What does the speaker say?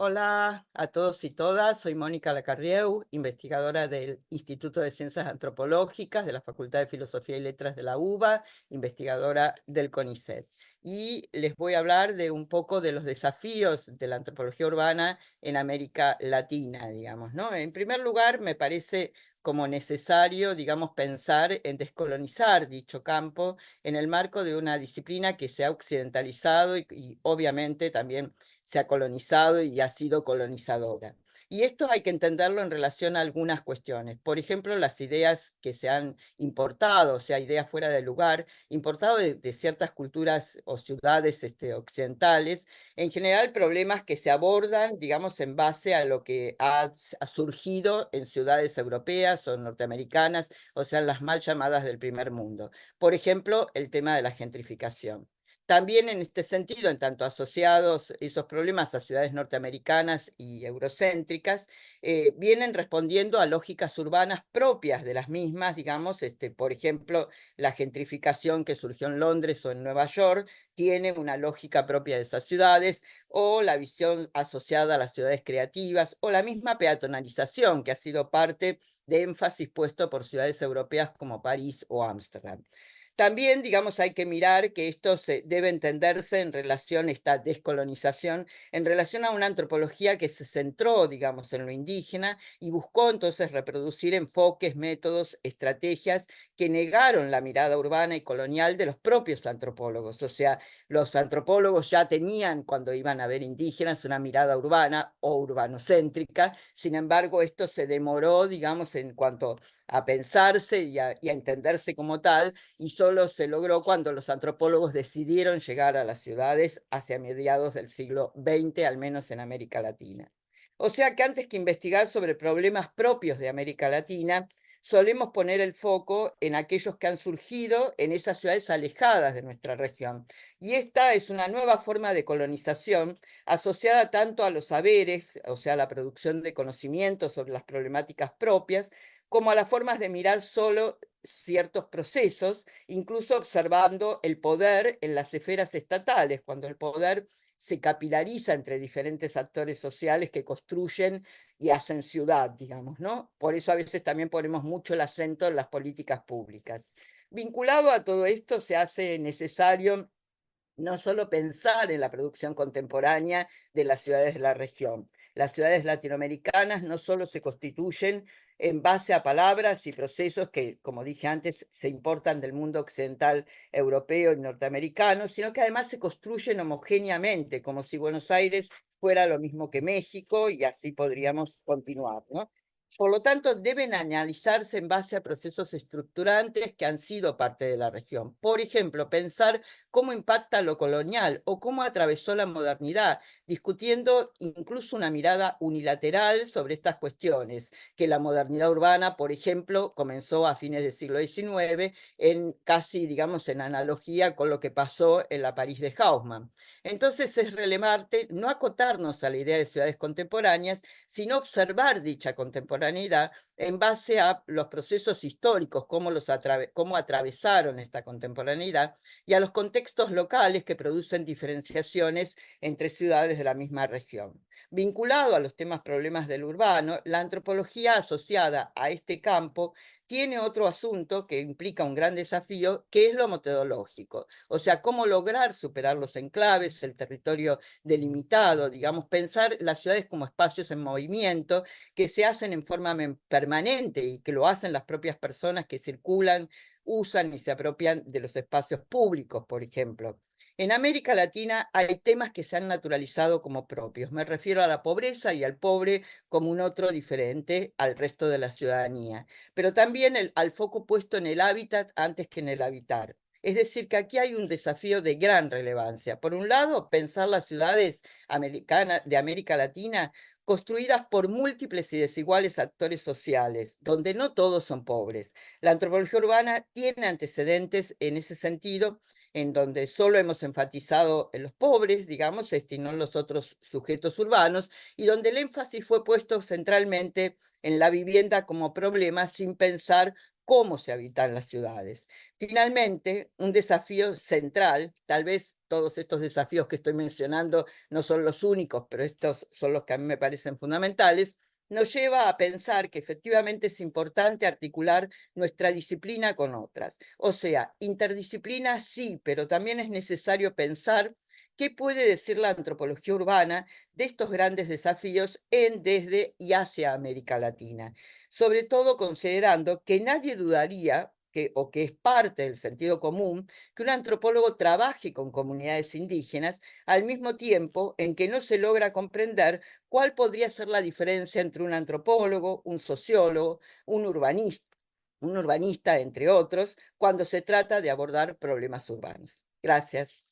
Hola a todos y todas, soy Mónica Lacarrieu, investigadora del Instituto de Ciencias Antropológicas de la Facultad de Filosofía y Letras de la UBA, investigadora del CONICET. Y les voy a hablar de un poco de los desafíos de la antropología urbana en América Latina, digamos, ¿no? En primer lugar, me parece como necesario, digamos, pensar en descolonizar dicho campo en el marco de una disciplina que se ha occidentalizado y obviamente también se ha colonizado y ha sido colonizadora. Y esto hay que entenderlo en relación a algunas cuestiones. Por ejemplo, las ideas que se han importado, o sea, ideas fuera de lugar, importado de ciertas culturas o ciudades occidentales, en general problemas que se abordan, digamos, en base a lo que ha surgido en ciudades europeas o norteamericanas, o sea, las mal llamadas del primer mundo. Por ejemplo, el tema de la gentrificación. También en este sentido, en tanto asociados esos problemas a ciudades norteamericanas y eurocéntricas, vienen respondiendo a lógicas urbanas propias de las mismas, digamos, por ejemplo, la gentrificación que surgió en Londres o en Nueva York tiene una lógica propia de esas ciudades, o la visión asociada a las ciudades creativas, o la misma peatonalización que ha sido parte de énfasis puesto por ciudades europeas como París o Ámsterdam. También, digamos, hay que mirar que esto se debe entenderse en relación, esta descolonización, en relación a una antropología que se centró, digamos, en lo indígena y buscó entonces reproducir enfoques, métodos, estrategias que negaron la mirada urbana y colonial de los propios antropólogos. O sea, los antropólogos ya tenían, cuando iban a ver indígenas, una mirada urbana o urbanocéntrica. Sin embargo, esto se demoró, digamos, en cuanto a pensarse y a entenderse como tal, y solo se logró cuando los antropólogos decidieron llegar a las ciudades hacia mediados del siglo XX, al menos en América Latina. O sea que antes que investigar sobre problemas propios de América Latina, solemos poner el foco en aquellos que han surgido en esas ciudades alejadas de nuestra región. Y esta es una nueva forma de colonización asociada tanto a los saberes, o sea, a la producción de conocimientos sobre las problemáticas propias, como a las formas de mirar solo ciertos procesos, incluso observando el poder en las esferas estatales, cuando el poder se capilariza entre diferentes actores sociales que construyen y hacen ciudad, digamos, ¿no? Por eso a veces también ponemos mucho el acento en las políticas públicas. Vinculado a todo esto, se hace necesario no solo pensar en la producción contemporánea de las ciudades de la región. Las ciudades latinoamericanas no solo se constituyen en base a palabras y procesos que, como dije antes, se importan del mundo occidental europeo y norteamericano, sino que además se construyen homogéneamente, como si Buenos Aires fuera lo mismo que México, y así podríamos continuar, ¿no? Por lo tanto, deben analizarse en base a procesos estructurantes que han sido parte de la región. Por ejemplo, pensar cómo impacta lo colonial o cómo atravesó la modernidad, discutiendo incluso una mirada unilateral sobre estas cuestiones, que la modernidad urbana, por ejemplo, comenzó a fines del siglo XIX en casi, digamos, en analogía con lo que pasó en la París de Haussmann. Entonces es relevante no acotarnos a la idea de ciudades contemporáneas, sino observar dicha contemporaneidad en base a los procesos históricos, cómo atravesaron esta contemporaneidad, y a los contextos locales que producen diferenciaciones entre ciudades de la misma región. Vinculado a los problemas del urbano, la antropología asociada a este campo tiene otro asunto que implica un gran desafío, que es lo metodológico. O sea, cómo lograr superar los enclaves, el territorio delimitado, digamos, pensar las ciudades como espacios en movimiento que se hacen en forma permanente y que lo hacen las propias personas que circulan, usan y se apropian de los espacios públicos, por ejemplo. En América Latina hay temas que se han naturalizado como propios. Me refiero a la pobreza y al pobre como un otro diferente al resto de la ciudadanía, pero también al foco puesto en el hábitat antes que en el habitar. Es decir, que aquí hay un desafío de gran relevancia. Por un lado, pensar las ciudades de América Latina construidas por múltiples y desiguales actores sociales, donde no todos son pobres. La antropología urbana tiene antecedentes en ese sentido, en donde solo hemos enfatizado en los pobres, digamos, y no en los otros sujetos urbanos, y donde el énfasis fue puesto centralmente en la vivienda como problema, sin pensar cómo se habitan las ciudades. Finalmente, un desafío central, tal vez todos estos desafíos que estoy mencionando no son los únicos, pero estos son los que a mí me parecen fundamentales, nos lleva a pensar que efectivamente es importante articular nuestra disciplina con otras. O sea, interdisciplina sí, pero también es necesario pensar qué puede decir la antropología urbana de estos grandes desafíos en, desde y hacia América Latina. Sobre todo considerando que nadie dudaría o que es parte del sentido común, que un antropólogo trabaje con comunidades indígenas al mismo tiempo en que no se logra comprender cuál podría ser la diferencia entre un antropólogo, un sociólogo, un urbanista, entre otros, cuando se trata de abordar problemas urbanos. Gracias.